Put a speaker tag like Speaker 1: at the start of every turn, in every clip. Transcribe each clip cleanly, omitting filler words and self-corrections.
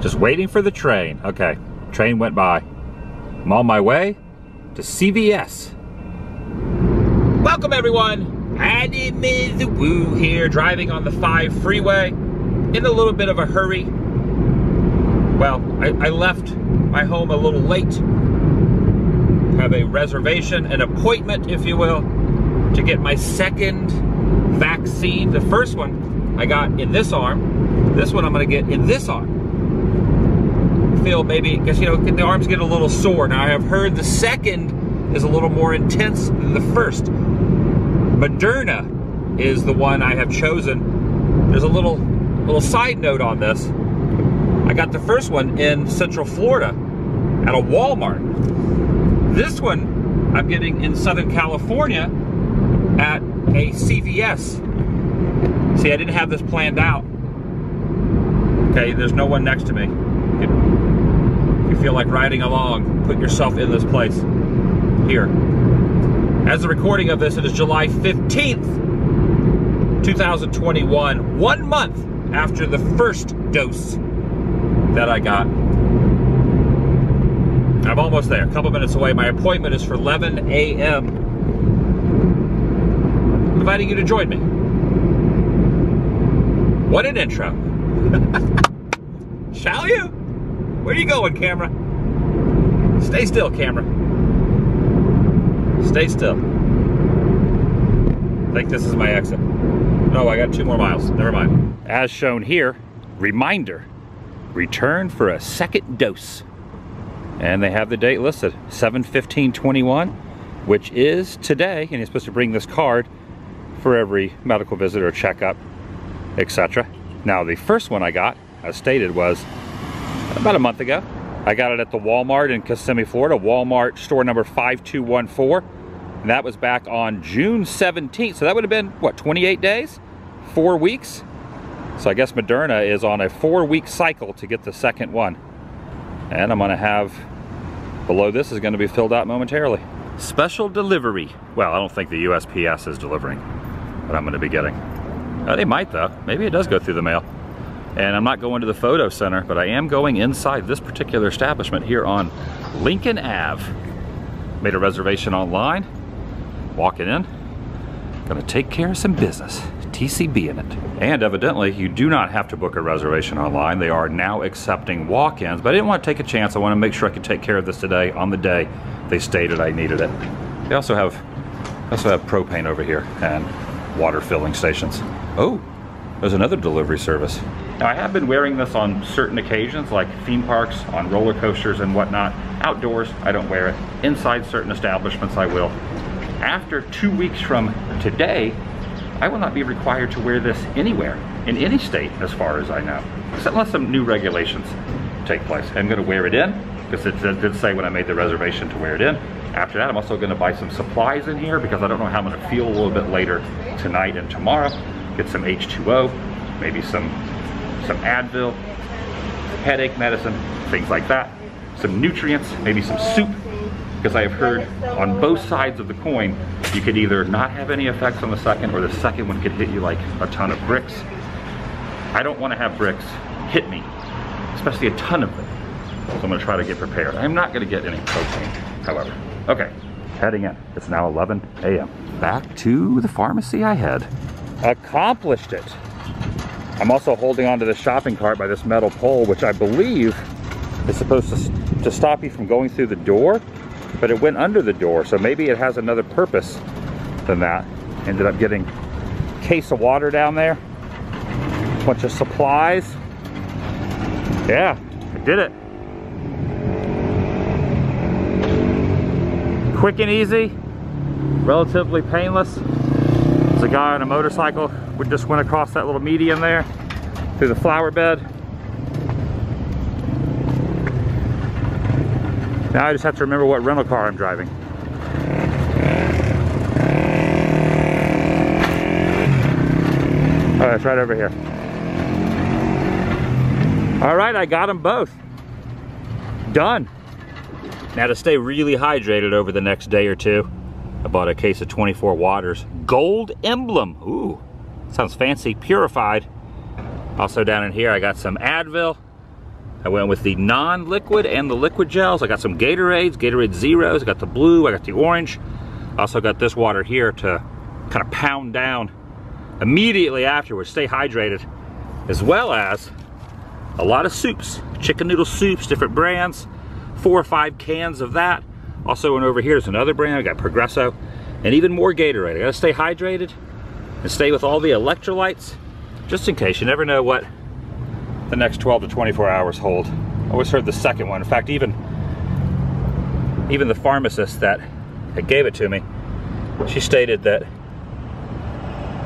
Speaker 1: Just waiting for the train. Okay, train went by. I'm on my way to CVS. Welcome everyone. TheDailyWoo here, driving on the 5 freeway in a little bit of a hurry. Well, I left my home a little late. Have a reservation, an appointment, if you will, to get my second vaccine. The first one I got in this arm. This one I'm gonna get in this arm. Feel maybe, because you know, the arms get a little sore. Now I have heard the second is a little more intense than the first. Moderna is the one I have chosen. There's a little side note on this. I got the first one in Central Florida at a Walmart. This one I'm getting in Southern California at a CVS. See, I didn't have this planned out. Okay, there's no one next to me. If you feel like riding along, put yourself in this place here. As the recording of this, it is July 15th, 2021, 1 month after the first dose that I got. I'm almost there, a couple minutes away. My appointment is for 11 a.m. I'm inviting you to join me. What an intro. Shall you? Where are you going, camera? Stay still, camera. Stay still. I think this is my exit. No, I got 2 more miles. Never mind. As shown here, reminder, return for a second dose. And they have the date listed, 7/15/21, which is today, and you're supposed to bring this card for every medical visit or checkup, etc. Now, the first one I got, as stated, was about a month ago. I got it at the Walmart in Kissimmee, Florida, Walmart store number 5214. And that was back on June 17th. So that would have been, what, 28 days? 4 weeks? So I guess Moderna is on a 4-week cycle to get the second one. And I'm gonna have, below this is gonna be filled out momentarily. Special delivery. Well, I don't think the USPS is delivering, but I'm gonna be getting. They might though, maybe it does go through the mail. And I'm not going to the photo center, but I am going inside this particular establishment here on Lincoln Ave. Made a reservation online, walking in, gonna take care of some business, TCB in it. And evidently, you do not have to book a reservation online. They are now accepting walk-ins, but I didn't want to take a chance. I want to make sure I could take care of this today on the day they stated I needed it. They also have propane over here and water filling stations. Oh, there's another delivery service. Now, I have been wearing this on certain occasions, like theme parks, on roller coasters and whatnot. Outdoors, I don't wear it. Inside certain establishments, I will. After 2 weeks from today, I will not be required to wear this anywhere, in any state, as far as I know, except unless some new regulations take place. I'm gonna wear it in, because it did say when I made the reservation to wear it in. After that, I'm also gonna buy some supplies in here, because I don't know how I'm gonna feel a little bit later tonight and tomorrow. Get some H2O, maybe some Advil, headache medicine, things like that. Some nutrients, maybe some soup, because I have heard on both sides of the coin, you could either not have any effects on the second, or the second one could hit you like a ton of bricks. I don't want to have bricks hit me, especially a ton of them. So I'm gonna try to get prepared. I'm not gonna get any propane, however. Okay, heading in. It's now 11 a.m. Back to the pharmacy I had. Accomplished it. I'm also holding onto the shopping cart by this metal pole, which I believe is supposed to stop you from going through the door, but it went under the door, so maybe it has another purpose than that. Ended up getting a case of water down there, a bunch of supplies. Yeah, I did it. Quick and easy, relatively painless. There's a guy on a motorcycle. We just went across that little median there, through the flower bed. Now I just have to remember what rental car I'm driving. All right, it's right over here. All right, I got them both. Done. Now to stay really hydrated over the next day or two, I bought a case of 24 waters. Gold Emblem. Ooh, sounds fancy. Purified. Also down in here, I got some Advil, I went with the non-liquid and the liquid gels. I got some Gatorades, Gatorade Zeros. I got the blue, I got the orange. I also got this water here to kind of pound down immediately afterwards, stay hydrated, as well as a lot of soups, chicken noodle soups, different brands, 4 or 5 cans of that. Also went over here, there's another brand, I got Progresso, and even more Gatorade. I gotta stay hydrated and stay with all the electrolytes, just in case. You never know what the next 12 to 24 hours hold. I always heard the second one. In fact, even the pharmacist that gave it to me, she stated that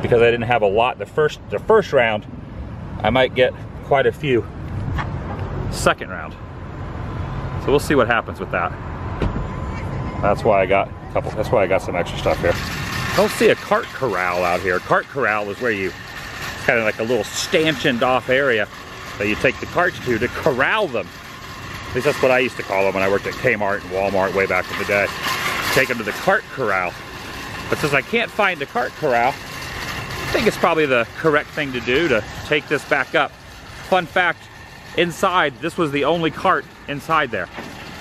Speaker 1: because I didn't have a lot the first round, I might get quite a few second round. So we'll see what happens with that. That's why I got a couple. That's why I got some extra stuff here. I don't see a cart corral out here. Cart corral is where you kind of like a little stanchioned off area that you take the carts to corral them. At least that's what I used to call them when I worked at Kmart and Walmart way back in the day. Take them to the cart corral. But since I can't find the cart corral, I think it's probably the correct thing to do to take this back up. Fun fact, inside, this was the only cart inside there.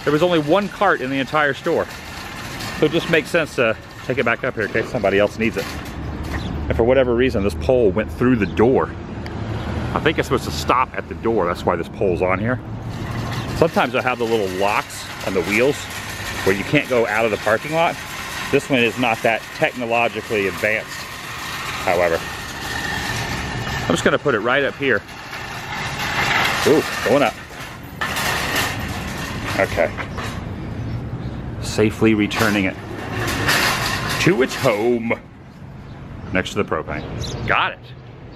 Speaker 1: There was only one cart in the entire store. So it just makes sense to take it back up here in case somebody else needs it. And for whatever reason, this pole went through the door. I think it's supposed to stop at the door. That's why this pole's on here. Sometimes I have the little locks on the wheels where you can't go out of the parking lot. This one is not that technologically advanced, however. I'm just gonna put it right up here. Ooh, going up. Okay. Safely returning it to its home next to the propane. Got it.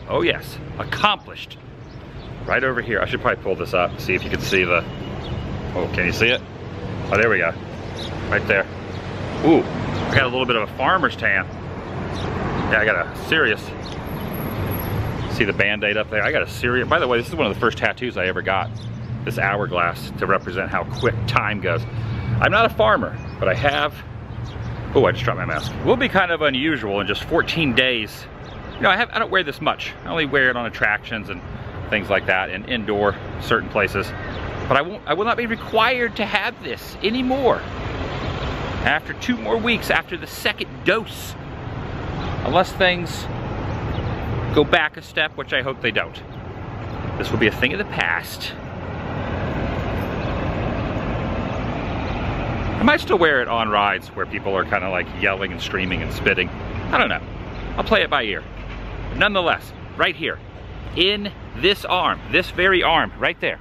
Speaker 1: Oh yes, accomplished. Right over here. I should probably pull this up, see if you can see the, oh, can you see it? Oh, there we go. Right there. Ooh, I got a little bit of a farmer's tan. Yeah, I got a serious, see the Band-Aid up there? I got a serious, by the way, this is one of the first tattoos I ever got. This hourglass to represent how quick time goes. I'm not a farmer, but I have, oh, I just dropped my mask. It will be kind of unusual in just 14 days. You know, I don't wear this much. I only wear it on attractions and things like that, and indoor certain places. But I will not be required to have this anymore after 2 more weeks after the second dose, unless things go back a step, which I hope they don't. This will be a thing of the past. I might still wear it on rides where people are kind of like yelling and screaming and spitting. I don't know. I'll play it by ear. Nonetheless, right here, in this arm, this very arm, right there,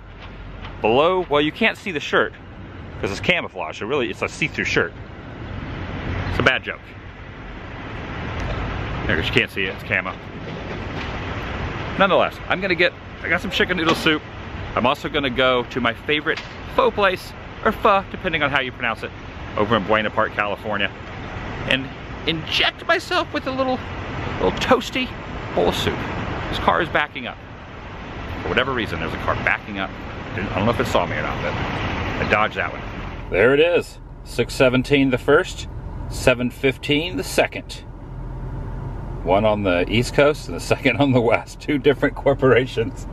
Speaker 1: below, well, you can't see the shirt because it's camouflage, so really it's a see-through shirt. It's a bad joke. There, you can't see it, it's camo. Nonetheless, I got some chicken noodle soup. I'm also gonna go to my favorite pho place, or pho, depending on how you pronounce it, over in Buena Park, California, and inject myself with a little toasty bowl of soup. This car is backing up. For whatever reason, there's a car backing up. I don't know if it saw me or not, but I dodged that one. There it is. 6:17 the first, 7:15 the second. One on the East Coast and the second on the West. 2 different corporations,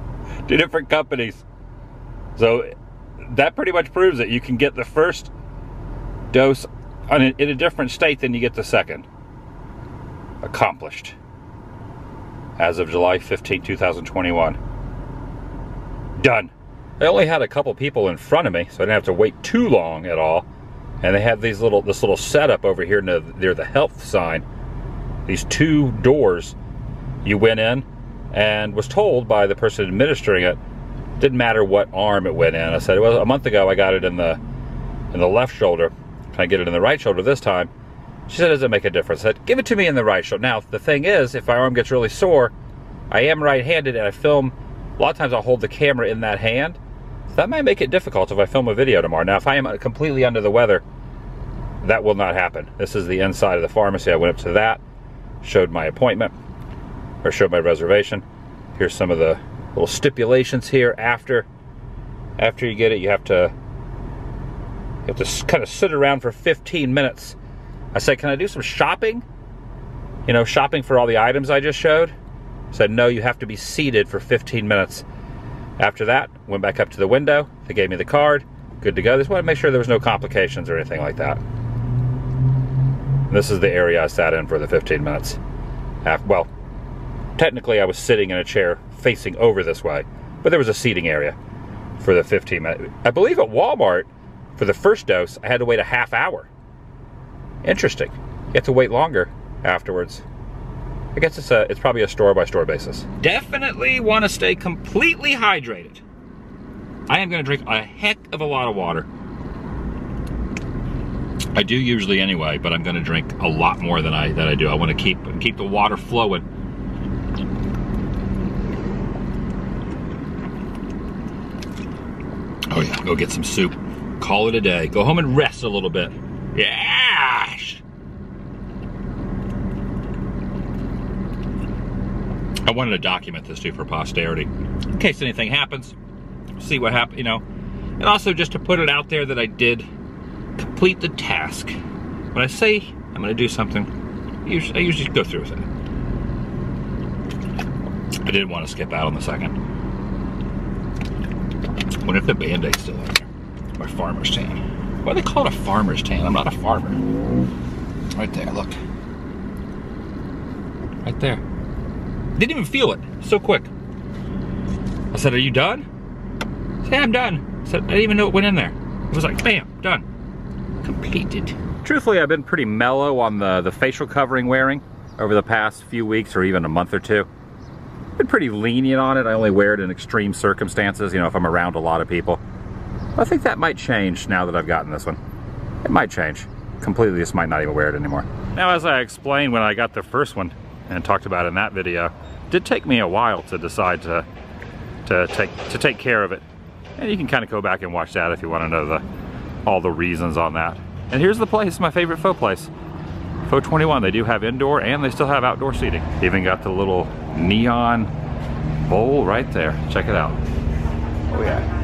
Speaker 1: 2 different companies. So that pretty much proves that you can get the first dose in a different state than you get the second. Accomplished. As of July 15, 2021. Done. I only had a couple people in front of me, so I didn't have to wait too long at all. And they have this little setup over here near the health sign. These 2 doors you went in, and was told by the person administering it, didn't matter what arm it went in. I said, well, a month ago I got it in the left shoulder. Can I get it in the right shoulder this time? She said, does it make a difference? I said, give it to me in the right shoulder. Now, the thing is, if my arm gets really sore, I am right-handed and I film, a lot of times I'll hold the camera in that hand. So that might make it difficult if I film a video tomorrow. Now, if I am completely under the weather, that will not happen. This is the inside of the pharmacy. I went up to that, showed my appointment, or showed my reservation. Here's some of the little stipulations here. After you get it, you have to kind of sit around for 15 minutes. I said, can I do some shopping? You know, shopping for all the items I just showed? I said, no, you have to be seated for 15 minutes. After that, went back up to the window. They gave me the card. Good to go. Just wanted to make sure there was no complications or anything like that. This is the area I sat in for the 15 minutes. Well, technically I was sitting in a chair facing over this way, but there was a seating area for the 15 minutes. I believe at Walmart, for the first dose, I had to wait a half hour. Interesting. You have to wait longer afterwards. I guess it's probably a store-by-store basis. Definitely want to stay completely hydrated. I am going to drink a heck of a lot of water. I do usually anyway, but I'm going to drink a lot more than I do. I want to keep the water flowing. Oh yeah, go get some soup. Call it a day. Go home and rest a little bit. Yes! I wanted to document this too for posterity. In case anything happens, see what happened, you know. And also just to put it out there that I did complete the task. When I say I'm going to do something, I usually go through with it. I didn't want to skip out on the second. What if the Band-Aid's still in there? My farmer's tan. Why do they call it a farmer's tan? I'm not a farmer. Right there, look. Right there. Didn't even feel it. So quick. I said, are you done? I said, yeah, I'm done. I said, I didn't even know it went in there. It was like, bam, done. Completed. Truthfully, I've been pretty mellow on the facial covering wearing over the past few weeks or even a month or two. Been pretty lenient on it. I only wear it in extreme circumstances, you know, if I'm around a lot of people. I think that might change now that I've gotten this one. It might change. Completely just might not even wear it anymore. Now, as I explained when I got the first one and talked about in that video, it did take me a while to decide to take care of it. And you can kind of go back and watch that if you want to know all the reasons on that. And here's the place, my favorite pho place. Pho 21, they do have indoor and they still have outdoor seating. Even got the little neon bowl right there. Check it out. Oh yeah.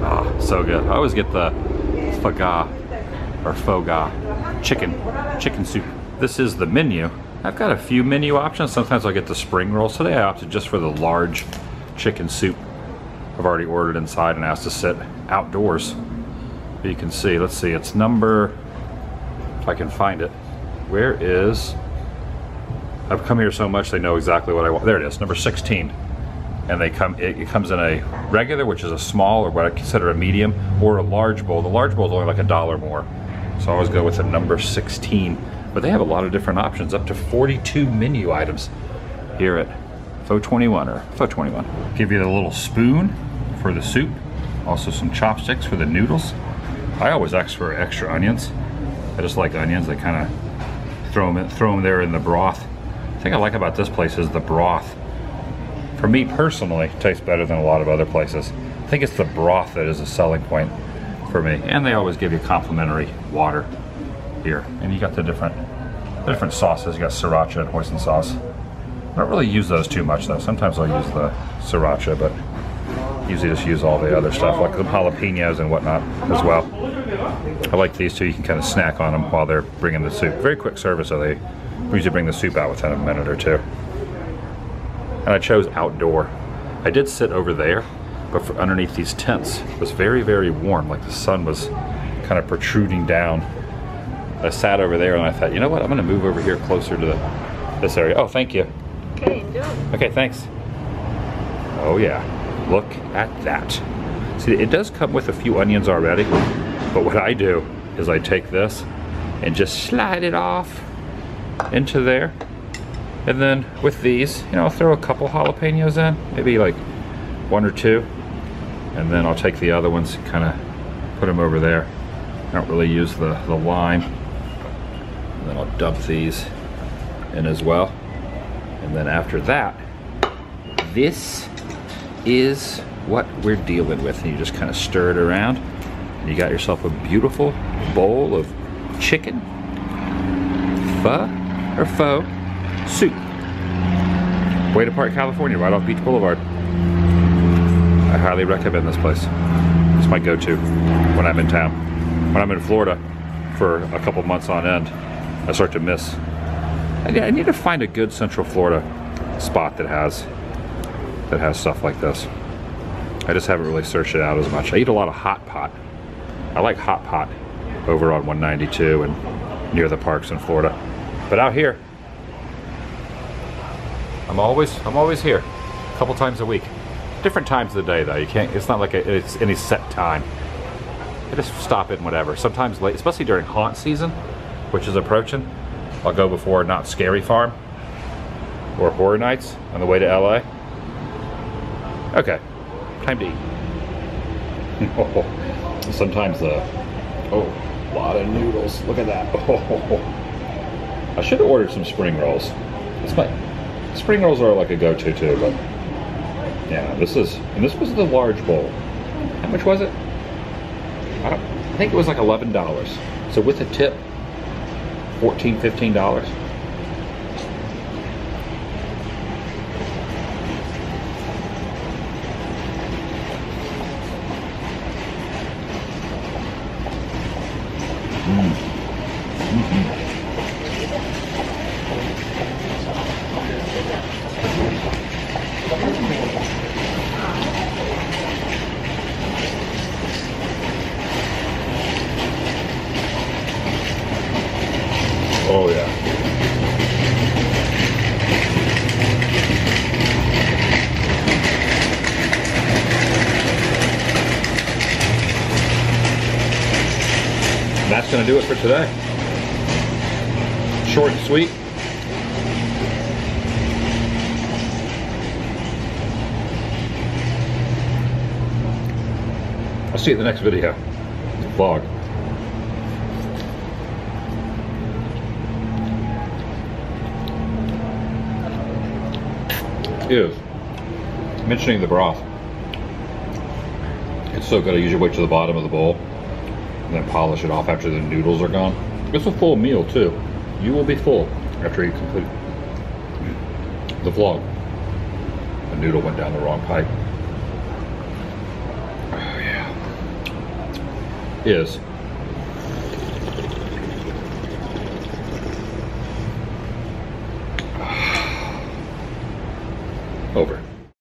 Speaker 1: Oh, so good. I always get the pho ga or pho ga chicken soup. This is the menu. I've got a few menu options. Sometimes I'll get the spring rolls. Today I opted just for the large chicken soup. I've already ordered inside and asked to sit outdoors. You can see, let's see, it's number, if I can find it. Where is, I've come here so much they know exactly what I want. There it is, number 16. And it comes in a regular, which is a small, or what I consider a medium, or a large bowl. The large bowl is only like $1 more. So I always go with the number 16. But they have a lot of different options, up to 42 menu items here at Pho 21 or Pho 21. Give you the little spoon for the soup, also some chopsticks for the noodles. I always ask for extra onions. I just like onions. I kind of throw them there in the broth. The thing I like about this place is the broth. For me personally, it tastes better than a lot of other places. I think it's the broth that is a selling point for me. And they always give you complimentary water here. And you got the different sauces. You got sriracha and hoisin sauce. I don't really use those too much though. Sometimes I'll use the sriracha, but usually just use all the other stuff, like the jalapenos and whatnot as well. I like these two. You can kind of snack on them while they're bringing the soup. Very quick service, so they usually bring the soup out within a minute or two. And I chose outdoor. I did sit over there, but for underneath these tents, it was very, very warm. Like the sun was kind of protruding down. I sat over there and I thought, you know what? I'm going to move over here closer to this area. Oh, thank you.
Speaker 2: Okay, enjoy.
Speaker 1: Okay, thanks. Oh yeah, look at that. See, it does come with a few onions already, but what I do is I take this and just slide it off into there. And then with these, you know, I'll throw a couple jalapenos in, maybe like 1 or 2. And then I'll take the other ones and kind of put them over there. I don't really use the lime. And then I'll dump these in as well. And then after that, this is what we're dealing with. And you just kind of stir it around. And you got yourself a beautiful bowl of chicken, pho soup. Wade Park, California, right off Beach Boulevard. I highly recommend this place. It's my go-to when I'm in town. When I'm in Florida for a couple months on end, I start to miss. I need to find a good Central Florida spot that has that has stuff like this. I just haven't really searched it out as much. I eat a lot of hot pot. I like hot pot over on 192 and near the parks in Florida. But out here, I'm always here, a couple times a week. Different times of the day though. You can't. It's not like it's any set time. I just stop in whatever. Sometimes late, especially during haunt season, which is approaching. I'll go before Not Scary Farm or Horror Nights on the way to LA. Okay, time to eat. Sometimes a lot of noodles. Look at that. I should have ordered some spring rolls. Spring rolls are like a go-to too, but yeah, this was the large bowl. How much was it? I think it was like $11. So with a tip, $14, $15. Oh yeah. And that's going to do it for today. Short and sweet. I'll see you in the next video. Vlog. Is mentioning the broth. It's so good. I usually wait to the bottom of the bowl and then polish it off after the noodles are gone. It's a full meal too. You will be full after you complete the vlog. The noodle went down the wrong pipe. Oh yeah. Is